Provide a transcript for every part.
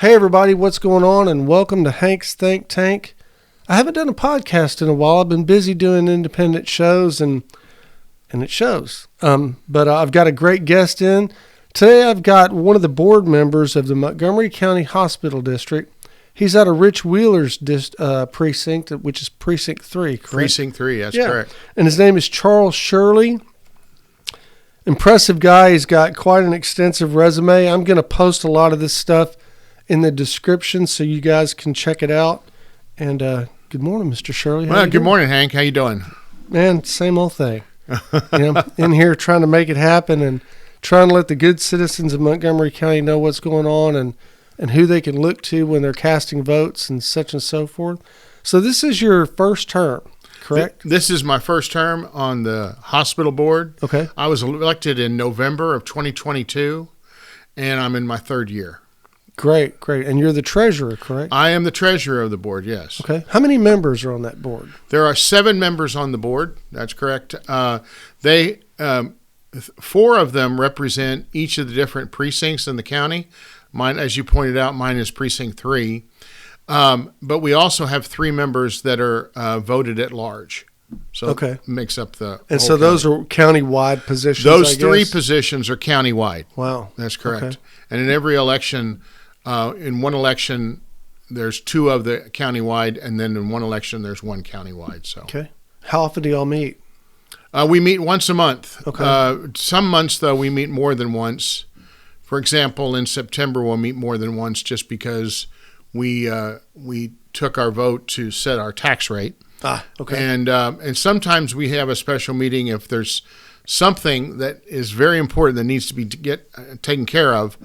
Hey everybody, what's going on? And welcome to Hank's Think Tank. I haven't done a podcast in a while. I've been busy doing independent shows and it shows. But I've got a great guest in. Today I've got one of the board members of the Montgomery County Hospital District. He's out of Rich Wheeler's precinct, which is Precinct 3, correct? Precinct 3, that's correct. And his name is Charles Shirley. Impressive guy. He's got quite an extensive resume. I'm going to post a lot of this stuff in the description so you guys can check it out. And good morning, Mr. Shirley. Well, good morning, Hank. How you doing? Man, same old thing. In here trying to make it happen and trying to let the good citizens of Montgomery County know what's going on and who they can look to when they're casting votes and such and so forth. So this is your first term, correct? This is my first term on the hospital board. Okay. I was elected in November of 2022, and I'm in my third year. Great. And you're the treasurer, correct? I am the treasurer of the board, yes. Okay. How many members are on that board? There are 7 members on the board. That's correct. They 4 of them represent each of the different precincts in the county. Mine, as you pointed out, mine is Precinct 3. But we also have 3 members that are voted at large. So it makes up the And so those are county-wide positions, Those 3 positions are county-wide. Wow. That's correct. Okay. And in every election, in one election, there's 2 of the county-wide, and then in one election, there's 1 county-wide. So. Okay. How often do y'all meet? We meet once a month. Okay. Some months, though, we meet more than once. For example, in September, we'll meet more than once just because we took our vote to set our tax rate. Okay. And sometimes we have a special meeting if there's something that is very important that needs to be taken care of,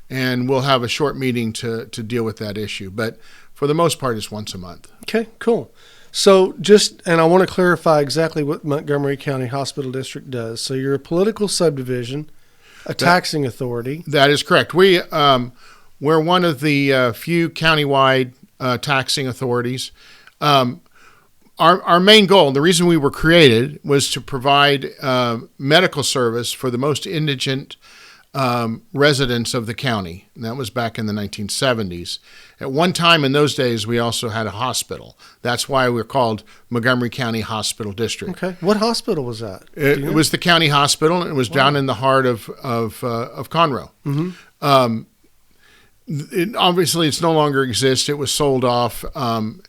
and we'll have a short meeting to deal with that issue. But for the most part, it's once a month. Okay, cool. So and I want to clarify exactly what Montgomery County Hospital District does. So you're a political subdivision, a taxing authority. That is correct. We're one of the few countywide taxing authorities. Our main goal, the reason we were created, was to provide medical service for the most indigent residents of the county. And that was back in the 1970s. At one time in those days, we also had a hospital. That's why we're called Montgomery County Hospital District. Okay. What hospital was that? It was the county hospital, and it was down in the heart of Conroe. Mm-hmm. Obviously, it's no longer exists. It was sold off. And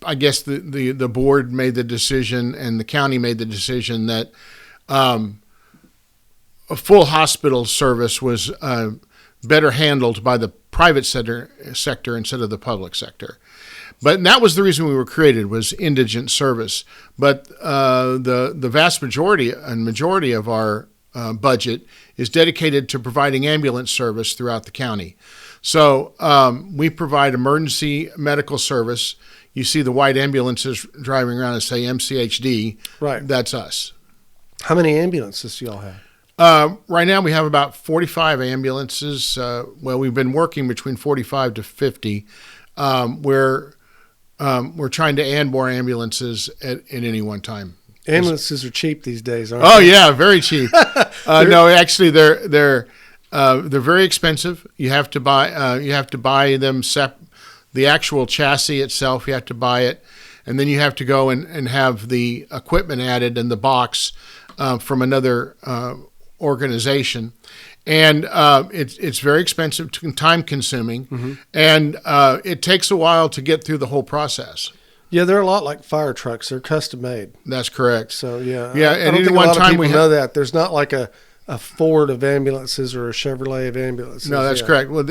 I guess the board made the decision and the county made the decision that a full hospital service was better handled by the private sector instead of the public sector. But that was the reason we were created, was indigent service. But the vast majority of our budget is dedicated to providing ambulance service throughout the county. So we provide emergency medical service. You see the white ambulances driving around and say MCHD. Right. That's us. How many ambulances do y'all have? Right now we have about 45 ambulances. We've been working between 45 to 50. We're trying to add more ambulances at any one time. Ambulances are cheap these days, aren't they? Oh yeah, very cheap. No, actually they're very expensive. You have to buy them the actual chassis itself. You have to buy it, and then you have to go and have the equipment added in the box from another organization, and it's very expensive and time consuming, mm-hmm. and it takes a while to get through the whole process. Yeah, they're a lot like fire trucks. They're custom made. That's correct. So yeah. And I don't think one a lot time of people know that. There's not like a Ford of ambulances or a Chevrolet of ambulances. No, that's correct. Well,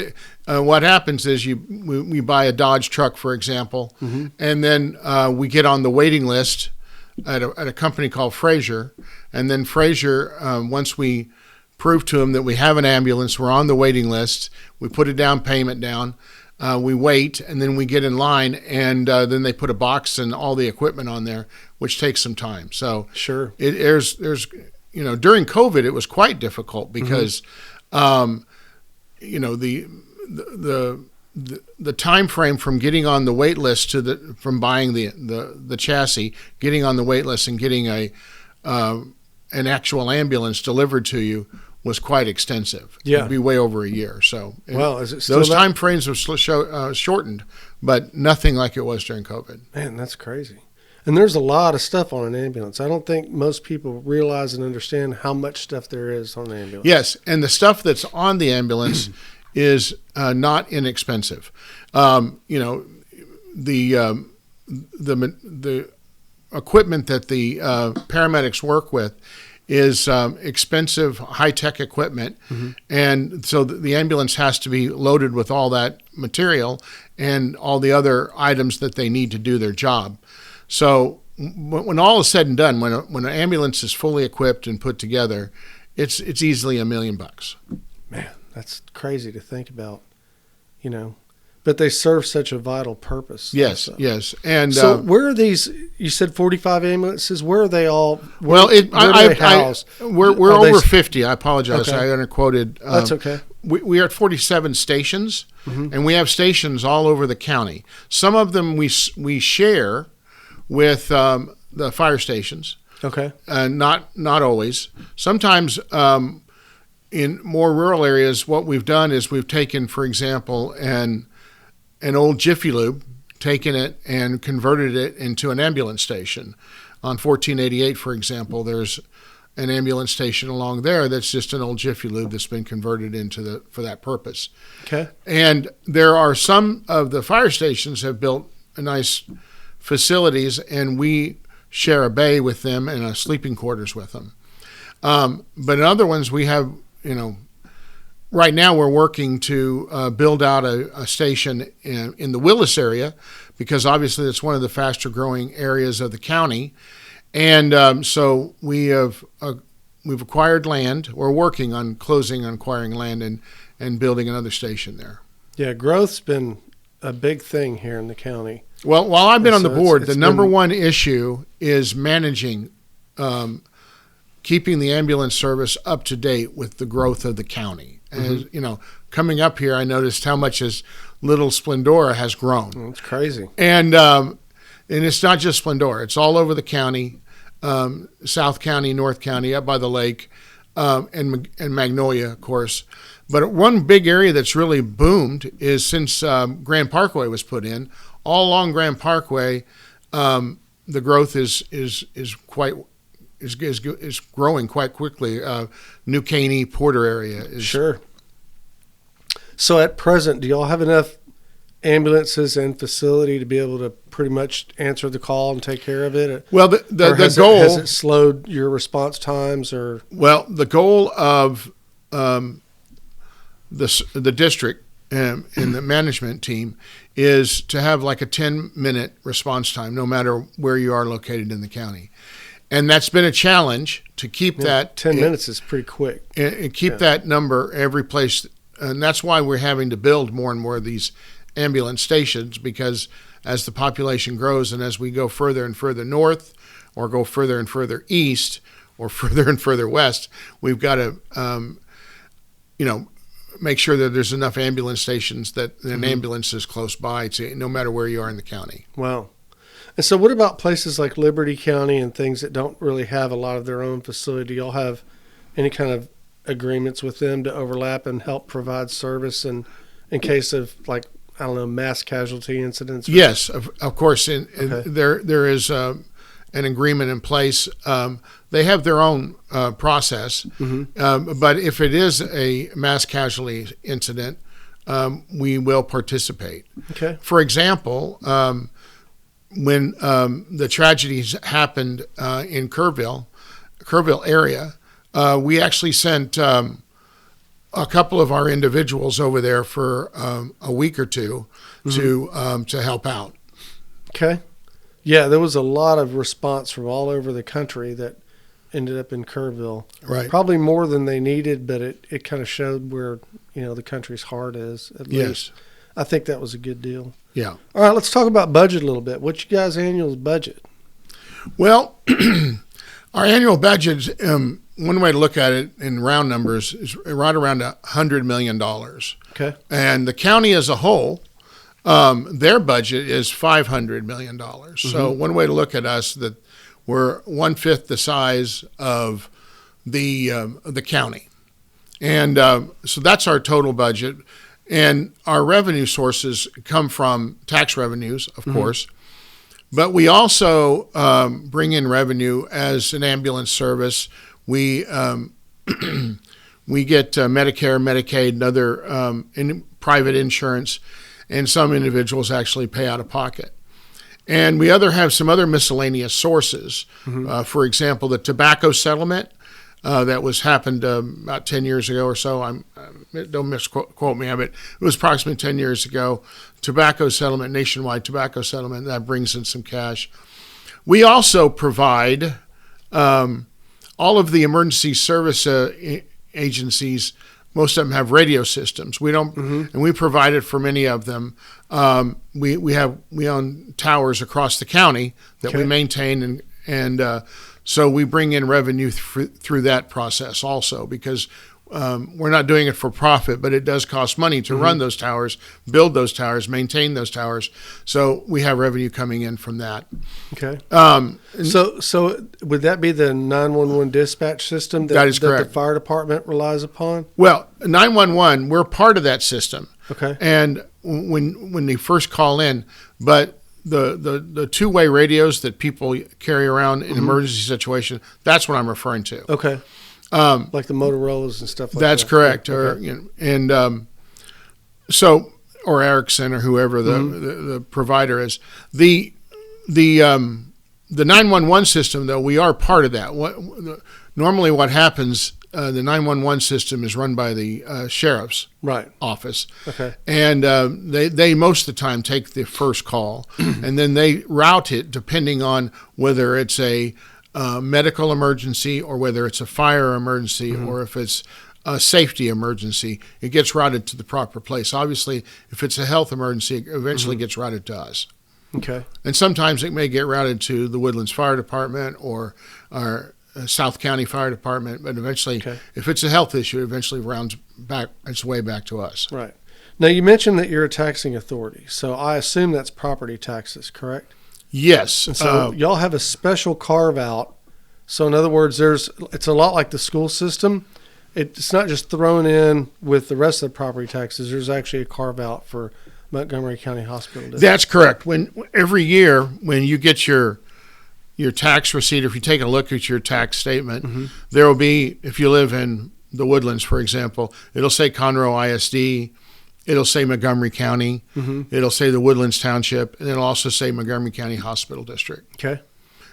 what happens is we buy a Dodge truck, for example, mm-hmm. and then we get on the waiting list at a company called Frazier, and then Frazier, once we prove to them that we have an ambulance, we're on the waiting list, we put a down payment down, we wait, and then we get in line, and then they put a box and all the equipment on there, which takes some time. So sure, there's during COVID, it was quite difficult because, mm-hmm. The time frame from getting on the wait list from buying the chassis, getting on the wait list, and getting an actual ambulance delivered to you was quite extensive. Yeah. It'd be way over a year. So Well, is it still those that? time frames have shortened, but nothing like it was during COVID. Man, that's crazy. And there's a lot of stuff on an ambulance. I don't think most people realize and understand how much stuff there is on an ambulance. Yes, and the stuff that's on the ambulance is not inexpensive. The equipment that the paramedics work with is expensive, high-tech equipment, and so the ambulance has to be loaded with all that material and all the other items that they need to do their job. So when all is said and done, when an ambulance is fully equipped and put together, it's easily $1 million. Man, that's crazy to think about, But they serve such a vital purpose. Yes, also. yes. And so where are these? You said 45 ambulances. Where are they all? We're over 50. I apologize. Okay. I underquoted. That's okay. We are at 47 stations, and we have stations all over the county. Some of them we share with the fire stations. Okay. Not always. Sometimes in more rural areas, what we've done is we've taken, for example, an old Jiffy Lube, taken it and converted it into an ambulance station. On 1488, for example, there's an ambulance station along there that's just an old Jiffy Lube that's been converted for that purpose. Okay. And there are some of the fire stations have built nice facilities, and we share a bay with them and a sleeping quarters with them. But in other ones, we have, right now we're working to build out a station in the Willis area, because obviously it's one of the faster growing areas of the county. And so we've acquired land. We're working on acquiring land and building another station there. Yeah, growth's been a big thing here in the county. Well, while I've been on the board, the number one issue is managing, keeping the ambulance service up to date with the growth of the county. And, coming up here, I noticed how much Little Splendora has grown. It's crazy. And it's not just Splendora. It's all over the county, South County, North County, up by the lake, and Magnolia, of course. But one big area that's really boomed is since Grand Parkway was put in. All along Grand Parkway, the growth is growing quite quickly. New Caney, Porter area is sure. So at present, do y'all have enough ambulances and facility to be able to pretty much answer the call and take care of it? Well, the goal has it slowed your response times, or? Well, the goal of the district and the management team is to have like a 10-minute response time, no matter where you are located in the county. And that's been a challenge to keep that. 10 minutes is pretty quick. And keep that number every place. And that's why we're having to build more and more of these ambulance stations, because as the population grows and as we go further and further north, or go further and further east, or further and further west, we've got to, make sure that there's enough ambulance stations that an ambulance is close by, to no matter where you are in the county. Wow. And so what about places like Liberty County and things that don't really have a lot of their own facility? Do y'all have any kind of agreements with them to overlap and help provide service in case of, like, I don't know, mass casualty incidents? Yes, of course. There is an agreement in place. They have their own process, but if it is a mass casualty incident, we will participate. Okay. For example, when the tragedies happened in Kerrville area, we actually sent a couple of our individuals over there for a week or two to help out. Okay. Yeah, there was a lot of response from all over the country that ended up in Kerrville. Right. Probably more than they needed, but it kind of showed where, the country's heart is, at least. Yes. I think that was a good deal. Yeah. All right, let's talk about budget a little bit. What's your guys' annual budget? Well, our annual budget, one way to look at it in round numbers, is right around $100 million. Okay. And the county as a whole, their budget is $500 million. So one way to look at us, that we're 1/5 the size of the county. And so that's our total budget. And our revenue sources come from tax revenues, of course. But we also bring in revenue as an ambulance service. We we get Medicare, Medicaid, and other private insurance, and some individuals actually pay out of pocket. And we have some other miscellaneous sources. For example, the tobacco settlement that happened about 10 years ago or so. Don't misquote me, but it was approximately 10 years ago. Tobacco settlement, nationwide tobacco settlement, that brings in some cash. We also provide all of the emergency service agencies. Most of them have radio systems. We don't, and we provide it for many of them. We own towers across the county that we maintain, and so we bring in revenue through that process also, because we're not doing it for profit, but it does cost money to run those towers, build those towers, maintain those towers. So we have revenue coming in from that. Okay. So would that be the 911 dispatch system that is correct, that the fire department relies upon? Well, 911, we're part of that system. Okay. And when they first call in, but the two-way radios that people carry around in emergency situation, that's what I'm referring to. Okay. Like the Motorola's and stuff like that. That's correct. Okay. Or Ericsson or whoever the provider is. The 911 system, though, we are part of that. Normally what happens, the 911 system is run by the sheriff's office. Okay. And they most of the time take the first call, and then they route it depending on whether it's a medical emergency or whether it's a fire emergency or if it's a safety emergency. It gets routed to the proper place. Obviously, if it's a health emergency, it eventually gets routed to us. Okay. And sometimes it may get routed to the Woodlands Fire Department or our South County Fire Department, but eventually, if it's a health issue, it eventually rounds back its way back to us. Right. Now, you mentioned that you're a taxing authority, so I assume that's property taxes, correct? Yes. And so y'all have a special carve out. So in other words, it's a lot like the school system. It's not just thrown in with the rest of the property taxes. There's actually a carve out for Montgomery County Hospital District. That's correct. Every year when you get your tax receipt, if you take a look at your tax statement, there will be, if you live in the Woodlands, for example, it'll say Conroe ISD, it'll say Montgomery County, it'll say the Woodlands Township, and it'll also say Montgomery County Hospital District. Okay.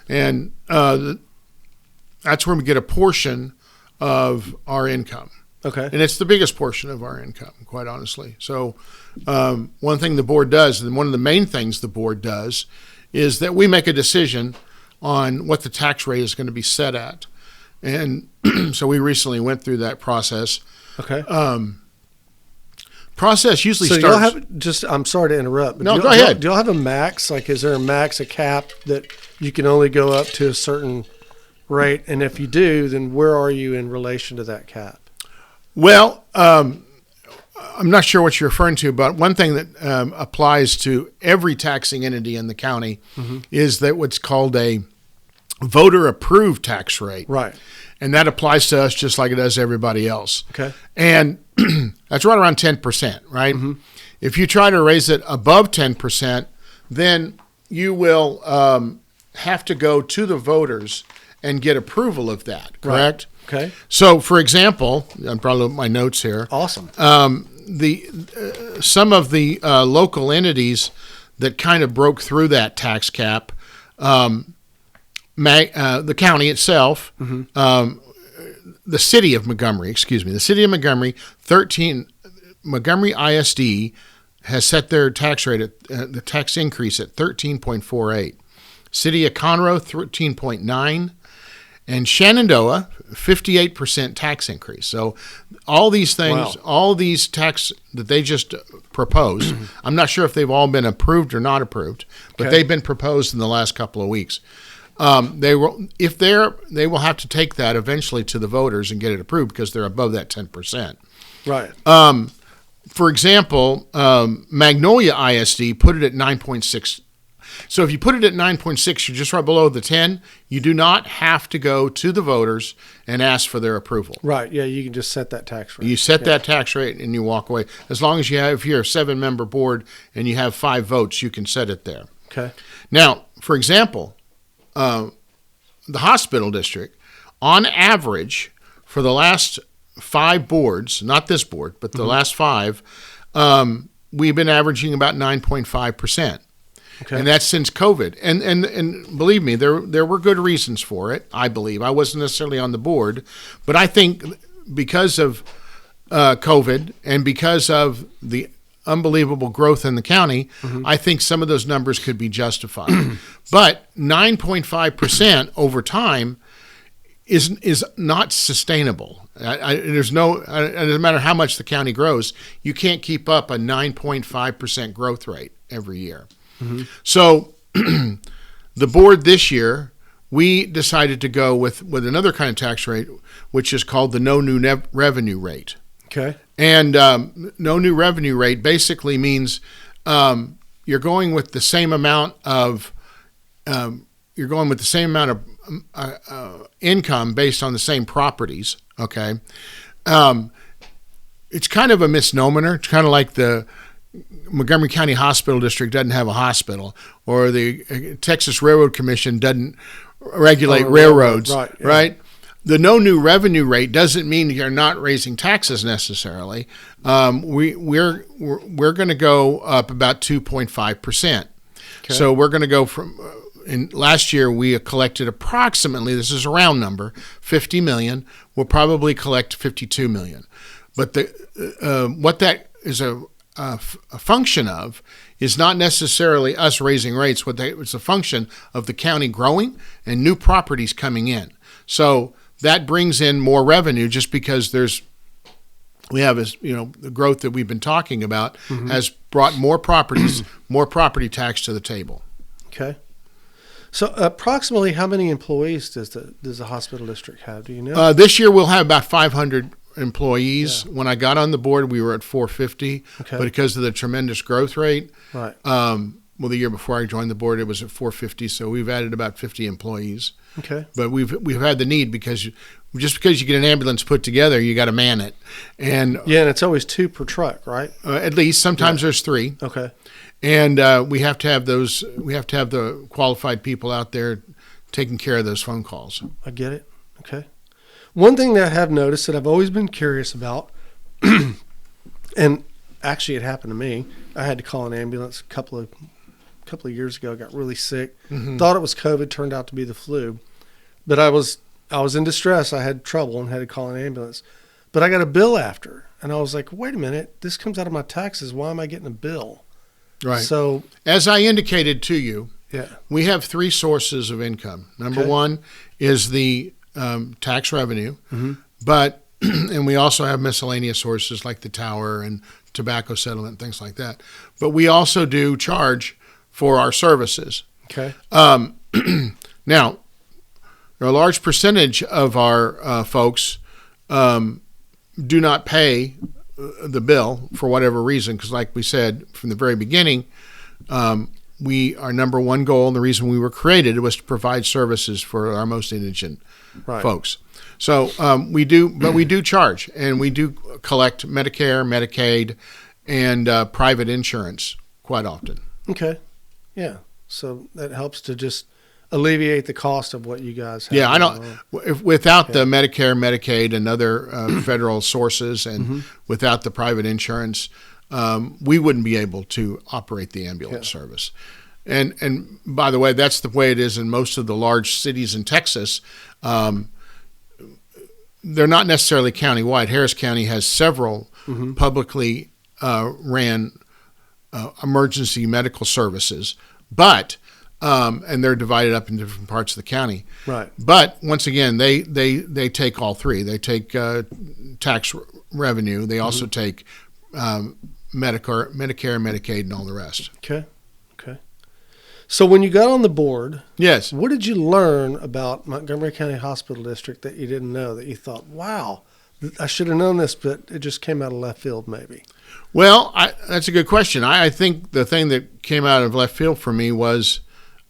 And that's where we get a portion of our income. Okay. And it's the biggest portion of our income, quite honestly. So one thing the board does, and one of the main things the board does, is that we make a decision on what the tax rate is going to be set at. And so we recently went through that process. Okay. Process usually so starts. Y'all have, I'm sorry to interrupt. But No, go ahead. Do y'all have a max? Like, is there a max, a cap that you can only go up to a certain rate? And if you do, then where are you in relation to that cap? Well, I'm not sure what you're referring to, but one thing that applies to every taxing entity in the county is that what's called a voter-approved tax rate. Right. And that applies to us just like it does everybody else. Okay. And that's right around 10%, right? If you try to raise it above 10%, then you will have to go to the voters and get approval of that, correct? Right. Okay. So, for example, I'm probably looking at my notes here. Awesome. Some of the local entities that kind of broke through that tax cap, the county itself, the city of Montgomery, Montgomery ISD has set their tax rate at the tax increase at 13.48. City of Conroe, 13.9. And Shenandoah, 58% tax increase. So all these things, all these tax that they just proposed, I'm not sure if they've all been approved or not approved, but they've been proposed in the last couple of weeks. They will have to take that eventually to the voters and get it approved because they're above that 10%. Right. For example, Magnolia ISD put it at 9.6 So if you put it at 9.6, you're just right below the 10. You do not have to go to the voters and ask for their approval. Right. Yeah, you can just set that tax rate. You set that tax rate and you walk away. As long as if you're a 7-member board and you have 5 votes, you can set it there. Okay. Now, for example, the hospital district, on average, for the last 5 boards, not this board, but the last 5, we've been averaging about 9.5%. Okay. And that's since COVID. And believe me, there were good reasons for it, I believe. I wasn't necessarily on the board, but I think because of COVID and because of the unbelievable growth in the county, I think some of those numbers could be justified. But 9.5% over time is not sustainable. It doesn't matter how much the county grows, you can't keep up a 9.5% growth rate every year. So the board this year, we decided to go with another kind of tax rate, which is called the no new revenue rate. Okay. And no new revenue rate basically means you're going with the same amount of income based on the same properties. Okay. It's kind of a misnomer. It's kind of like the Montgomery County Hospital District doesn't have a hospital, or the Texas Railroad Commission doesn't regulate railroads, right? Yeah. Right? The no new revenue rate doesn't mean you're not raising taxes necessarily. We're going to go up about 2.5%. Okay. So we're going to go from. Last year we collected approximately, this is a round number, $50 million. We'll probably collect $52 million. But what that is a function of is not necessarily us raising rates. It's a function of the county growing and new properties coming in. So that brings in more revenue just because we have the growth that we've been talking about has brought more properties, more property tax to the table. Okay. So approximately how many employees does the hospital district have? Do you know? This year we'll have about 500 employees. Yeah. When I got on the board, we were at 450. Okay. But because of the tremendous growth rate, right. The year before I joined the board, it was at 450. So we've added about 50 employees. Okay. But we've had the need because just because you get an ambulance put together, you got to man it. And it's always 2 per truck, right? At least sometimes there's 3. Okay. And we have to have those. We have to have the qualified people out there taking care of those phone calls. I get it. Okay. One thing that I have noticed that I've always been curious about, and actually it happened to me. I had to call an ambulance a couple of years ago. I got really sick. Thought it was COVID. Turned out to be the flu. But I was in distress. I had trouble and had to call an ambulance. But I got a bill after, and I was like, wait a minute. This comes out of my taxes. Why am I getting a bill? Right. So, as I indicated to you, we have 3 sources of income. Number one is the tax revenue, but and we also have miscellaneous sources like the tower and tobacco settlement, things like that. But we also do charge for our services. Okay. Now, a large percentage of our folks do not pay the bill for whatever reason, because like we said from the very beginning, our number one goal and the reason we were created was to provide services for our most indigent folks. So we do charge, and we do collect Medicare, Medicaid, and private insurance quite often. Okay. Yeah. So that helps to just alleviate the cost of what you guys have. Yeah, I don't. Without the Medicare, Medicaid, and other federal sources, and without the private insurance, we wouldn't be able to operate the ambulance service. And by the way, that's the way it is in most of the large cities in Texas. They're not necessarily countywide. Harris County has several publicly ran emergency medical services, but and they're divided up in different parts of the county. Right. But once again, they take all 3. They take tax revenue. They also take Medicare, Medicaid, and all the rest. Okay. So when you got on the board, yes, what did you learn about Montgomery County Hospital District that you didn't know, that you thought, wow, I should have known this, but it just came out of left field, maybe. Well, that's a good question. I think the thing that came out of left field for me was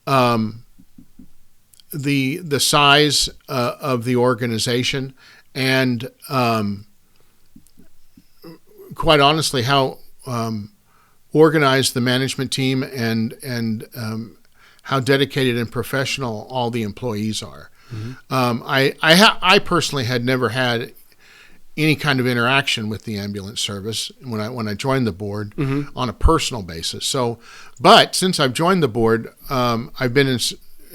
the size of the organization, and quite honestly, how organized the management team and how dedicated and professional all the employees are. Mm-hmm. I personally had never had any kind of interaction with the ambulance service when I joined the board mm-hmm. on a personal basis. So, but since I've joined the board, I've been in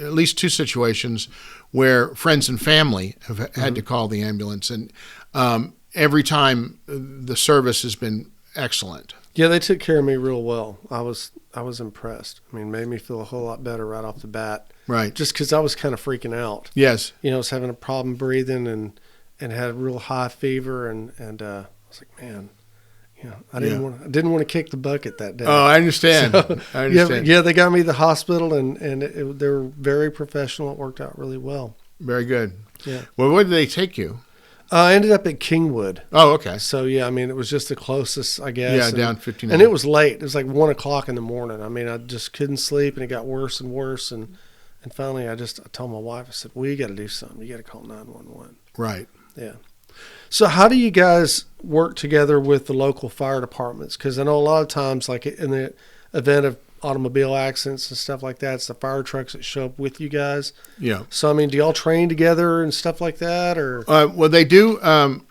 at least two situations where friends and family have had mm-hmm. to call the ambulance, and every time the service has been excellent. Yeah, they took care of me real well. I was impressed. I mean, made me feel a whole lot better right off the bat. Right. Just because I was kind of freaking out. Yes. You know, I was having a problem breathing and had a real high fever, and I was like, man, you know, I didn't want to kick the bucket that day. Oh, I understand. So, I understand. Yeah, they got me to the hospital, and they were very professional. It worked out really well. Very good. Yeah. Well, where did they take you? I ended up at Kingwood. Oh, okay. So, yeah, I mean, it was just the closest, I guess. Yeah, down 59. And it was late. It was like 1 o'clock in the morning. I mean, I just couldn't sleep, and it got worse and worse. And finally, I told my wife, I said, well, you got to do something. You got to call 911. Right. Yeah. So how do you guys work together with the local fire departments? Because I know a lot of times, like in the event of automobile accidents and stuff like that, it's the fire trucks that show up with you guys. Yeah. So, I mean, do y'all train together and stuff like that, or? Well, they do.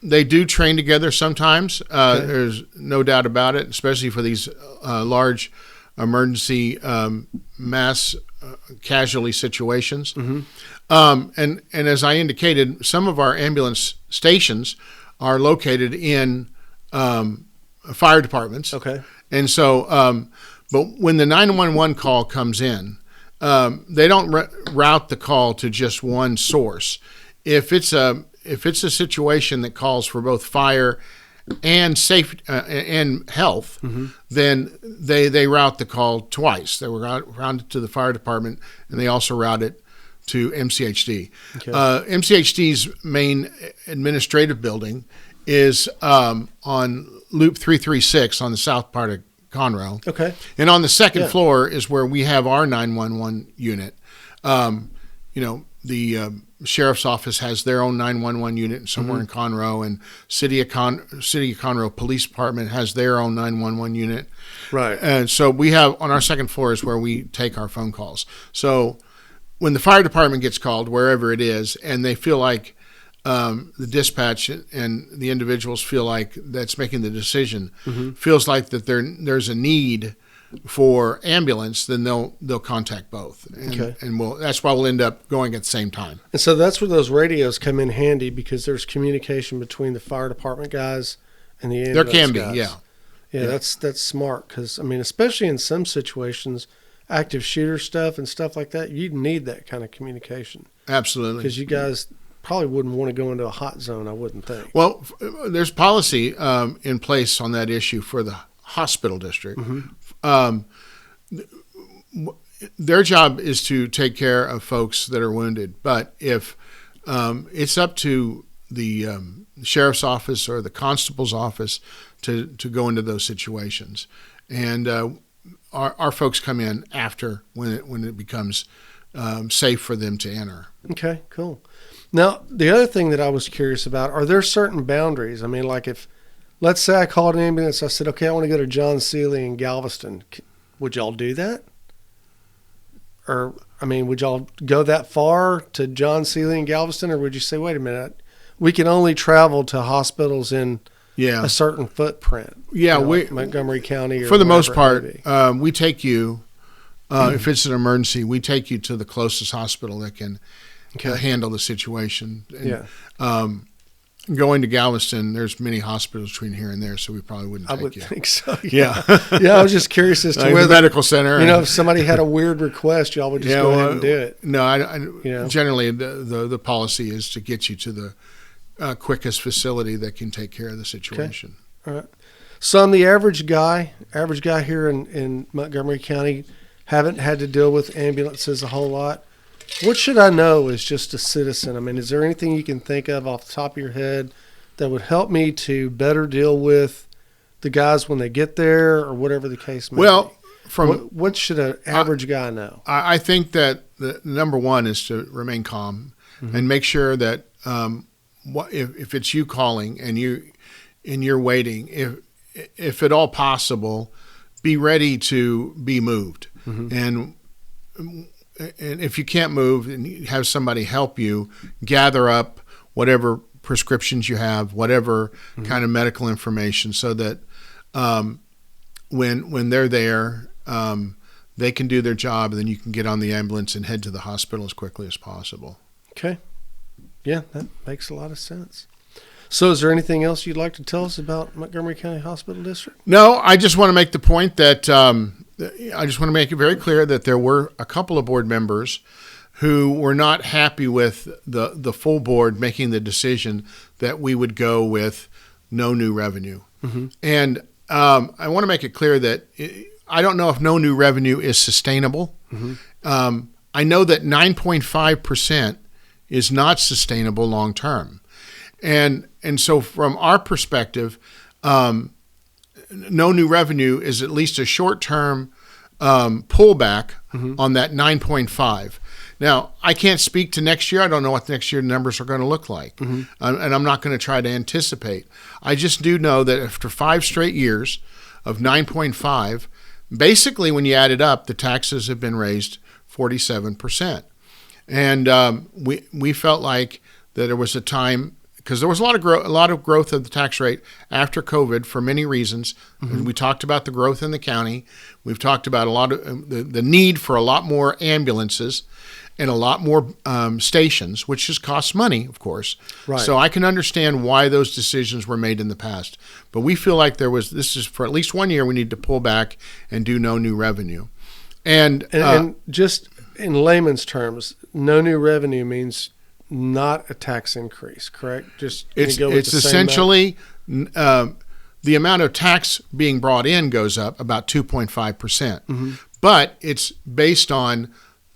They do train together sometimes. Okay. There's no doubt about it, especially for these large emergency mass casualty situations. Mm-hmm. And as I indicated, some of our ambulance stations are located in fire departments. Okay. And so, but when the 911 call comes in, they don't route the call to just one source. If it's a situation that calls for both fire and safety and health, mm-hmm. then they route the call twice. They were routed to the fire department, and they also route it to MCHD. Okay. MCHD's main administrative building is on Loop 336 on the south part of Conroe. Okay. And on the second floor is where we have our 911 unit. The sheriff's office has their own 911 unit somewhere mm-hmm. in Conroe, and City of Conroe Police Department has their own 911 unit. Right. And so we have on our second floor is where we take our phone calls. So when the fire department gets called, wherever it is, and they feel like the dispatch and the individuals feel like that's making the decision mm-hmm. feels like that there's a need for ambulance, then they'll contact both, and that's why we'll end up going at the same time. And so that's where those radios come in handy, because there's communication between the fire department guys and the ambulance guys. There can be, yeah. That's smart, because I mean, especially in some situations, active shooter stuff and stuff like that, you need that kind of communication. Absolutely, because you guys probably wouldn't want to go into a hot zone, I wouldn't think. Well, there's policy in place on that issue for the hospital district. Mm-hmm. Their job is to take care of folks that are wounded, but if it's up to the sheriff's office or the constable's office to go into those situations, and our folks come in after when it becomes safe for them to enter. Okay, cool. Now, the other thing that I was curious about, are there certain boundaries? I mean, like if, let's say I called an ambulance, I said, okay, I want to go to John Seeley in Galveston. Would y'all do that? Or, I mean, would y'all go that far to John Seeley in Galveston? Or would you say, wait a minute, we can only travel to hospitals in a certain footprint? Yeah, like Montgomery County or for the most part, we take you, if it's an emergency, we take you to the closest hospital that can handle the situation. And, going to Galveston, there's many hospitals between here and there, so we probably wouldn't take you. I would think so. Yeah. I was just curious as to whether the medical center. If somebody had a weird request, y'all would just go ahead and do it. No, generally the policy is to get you to the quickest facility that can take care of the situation. Okay. All right. So I'm the average guy here in Montgomery County, haven't had to deal with ambulances a whole lot. What should I know as just a citizen? I mean, is there anything you can think of off the top of your head that would help me to better deal with the guys when they get there, or whatever the case may be? What should an average guy know? I think that the number one is to remain calm and make sure that if it's you calling and you're waiting, if at all possible, be ready to be moved. And if you can't move, and you have somebody help you, gather up whatever prescriptions you have, whatever kind of medical information, so that when they're there, they can do their job, and then you can get on the ambulance and head to the hospital as quickly as possible. Okay. Yeah, that makes a lot of sense. So is there anything else you'd like to tell us about Montgomery County Hospital District? No, I just want to make the point that I just want to make it very clear that there were a couple of board members who were not happy with the full board making the decision that we would go with no new revenue. And I want to make it clear that I don't know if no new revenue is sustainable. I know that 9.5% is not sustainable long term. And so from our perspective, no new revenue is at least a short-term pullback on that 9.5. Now, I can't speak to next year. I don't know what next year numbers are going to look like. And I'm not going to try to anticipate. I just do know that after 5 straight years of 9.5, basically when you add it up, the taxes have been raised 47%. And we felt like that there was a time, because there was a lot of growth of the tax rate after COVID for many reasons. We talked about the growth in the county. We've talked about a lot of the need for a lot more ambulances and a lot more stations, which just costs money, of course. Right. So I can understand why those decisions were made in the past. But we feel like this is for at least 1 year, we need to pull back and do no new revenue. And just in layman's terms, no new revenue means not a tax increase, correct? It's essentially the amount of tax being brought in goes up about 2.5%. But it's based on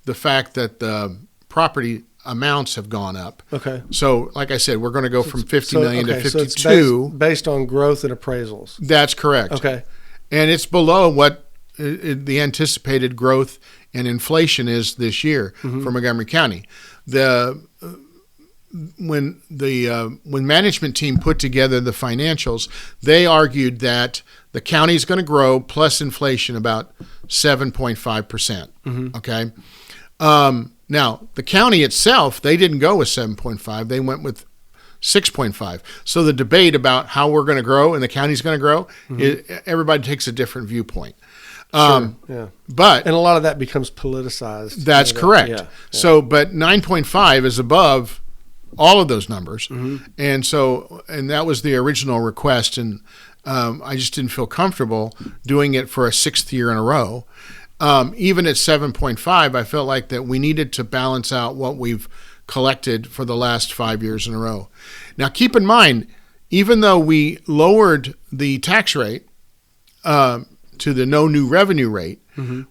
the fact that the property amounts have gone up. Okay. So, like I said, we're going to go from 50 million to 52. So it's based on growth and appraisals. That's correct. Okay. And it's below what the anticipated growth and inflation is this year for Montgomery County. When management team put together the financials, they argued that the county is going to grow plus inflation about 7.5%. Okay. Now the county itself, they didn't go with 7.5. They went with 6.5. So the debate about how we're going to grow and the county's going to grow, everybody takes a different viewpoint. Sure, yeah. But and a lot of that becomes politicized. That's correct. Yeah. So, but 9.5 is above all of those numbers. And that was the original request. And I just didn't feel comfortable doing it for a 6th year in a row. Even at 7.5, I felt like that we needed to balance out what we've collected for the last 5 years in a row. Now, keep in mind, even though we lowered the tax rate to the no new revenue rate,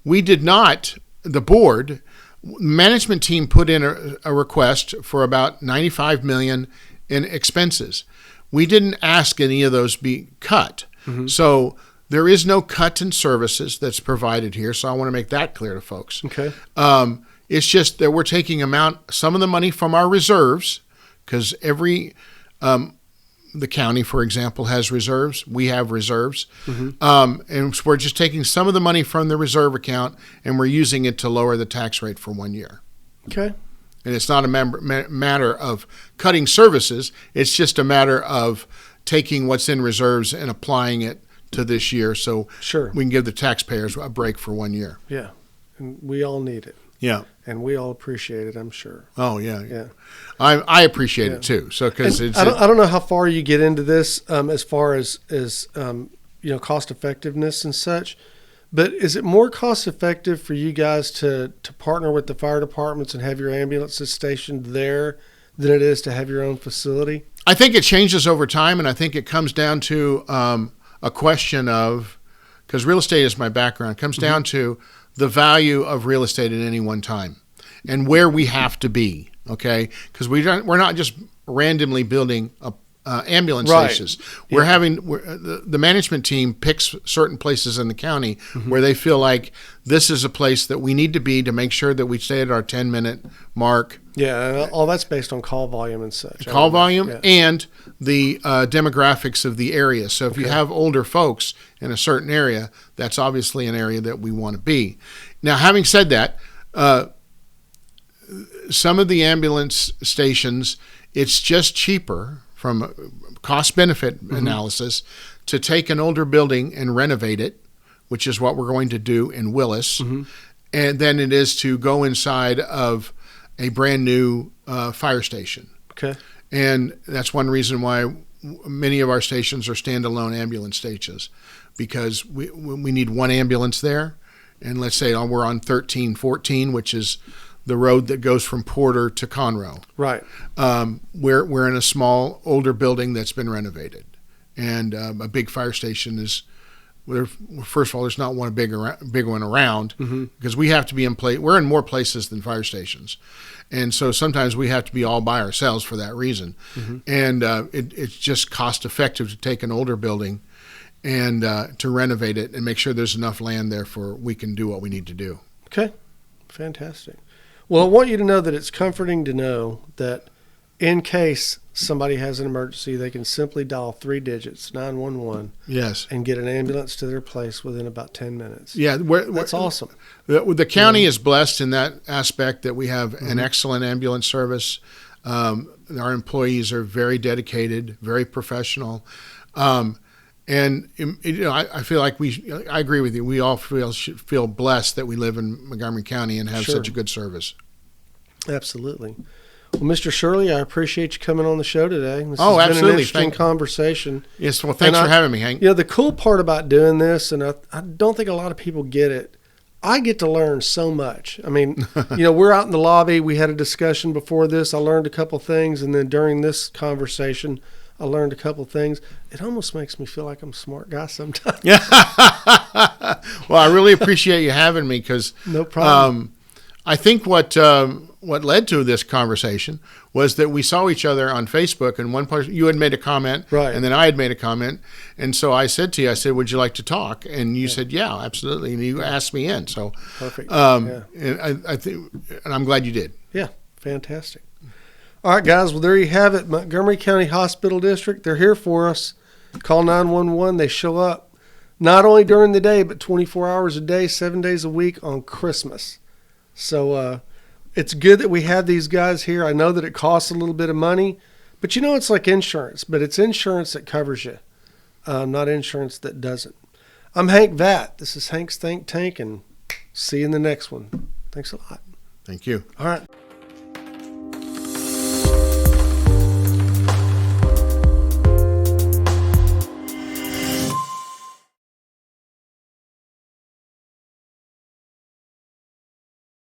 we did not, the board, management team put in a request for about $95 million in expenses. We didn't ask any of those be cut. So there is no cut in services that's provided here. So I want to make that clear to folks. Okay. It's just that we're taking some of the money from our reserves, because the county, for example, has reserves. We have reserves. And so we're just taking some of the money from the reserve account and we're using it to lower the tax rate for 1 year. Okay. And it's not a matter of cutting services. It's just a matter of taking what's in reserves and applying it to this year, so we can give the taxpayers a break for 1 year. Yeah. And we all need it. Yeah. And we all appreciate it, I'm sure. Oh, yeah. Yeah. I appreciate it too. So, because I don't know how far you get into this as far as cost effectiveness and such, but is it more cost effective for you guys to partner with the fire departments and have your ambulances stationed there than it is to have your own facility? I think it changes over time, and I think it comes down to a question of, because real estate is my background, it comes down to the value of real estate at any one time and where we have to be, okay? Because we're not just randomly building ambulance Right. stations. The management team picks certain places in the county where they feel like this is a place that we need to be to make sure that we stay at our 10-minute mark. Yeah, and all that's based on call volume and such. Call volume Yeah. and the demographics of the area. So if you have older folks in a certain area, that's obviously an area that we want to be. Now, having said that, some of the ambulance stations, it's just cheaper from a cost-benefit analysis to take an older building and renovate it, which is what we're going to do in Willis, and then it is to go inside of a brand new fire station. Okay. And that's one reason why many of our stations are standalone ambulance stations, because we need one ambulance there. And let's say we're on 1314, which is the road that goes from Porter to Conroe. Right. We're in a small, older building that's been renovated. And a big fire station is, first of all, there's not one big one around, because we have to be in place. We're in more places than fire stations. And so sometimes we have to be all by ourselves for that reason. And it's just cost effective to take an older building and to renovate it and make sure there's enough land there for we can do what we need to do. Okay. Fantastic. Well, I want you to know that it's comforting to know that in case somebody has an emergency, they can simply dial 3 digits, 911, Yes. and get an ambulance to their place within about 10 minutes. Yeah. That's awesome. The county is blessed in that aspect that we have an excellent ambulance service. Our employees are very dedicated, very professional. And I feel like I agree with you. We all should feel blessed that we live in Montgomery County and have such a good service. Absolutely. Well, Mr. Shirley, I appreciate you coming on the show today. This has been absolutely. an interesting conversation. Yes, well, thanks for having me, Hank. The cool part about doing this, and I don't think a lot of people get it, I get to learn so much. I mean, we're out in the lobby. We had a discussion before this. I learned a couple things, and then during this conversation, I learned a couple things. It almost makes me feel like I'm a smart guy sometimes. Yeah. Well, I really appreciate you having me, because No problem. I think what led to this conversation was that we saw each other on Facebook, and one person, you had made a comment, Right. and then I had made a comment, and so I said to you, would you like to talk? And you said, yeah, absolutely, and you asked me in. So Perfect. and I think, and I'm glad you did. Yeah, fantastic. All right, guys. Well, there you have it. Montgomery County Hospital District. They're here for us. Call 911. They show up not only during the day, but 24 hours a day, 7 days a week on Christmas. So it's good that we have these guys here. I know that it costs a little bit of money, but it's like insurance. But it's insurance that covers you, not insurance that doesn't. I'm Hank Vatt. This is Hank's Think Tank, and see you in the next one. Thanks a lot. Thank you. All right.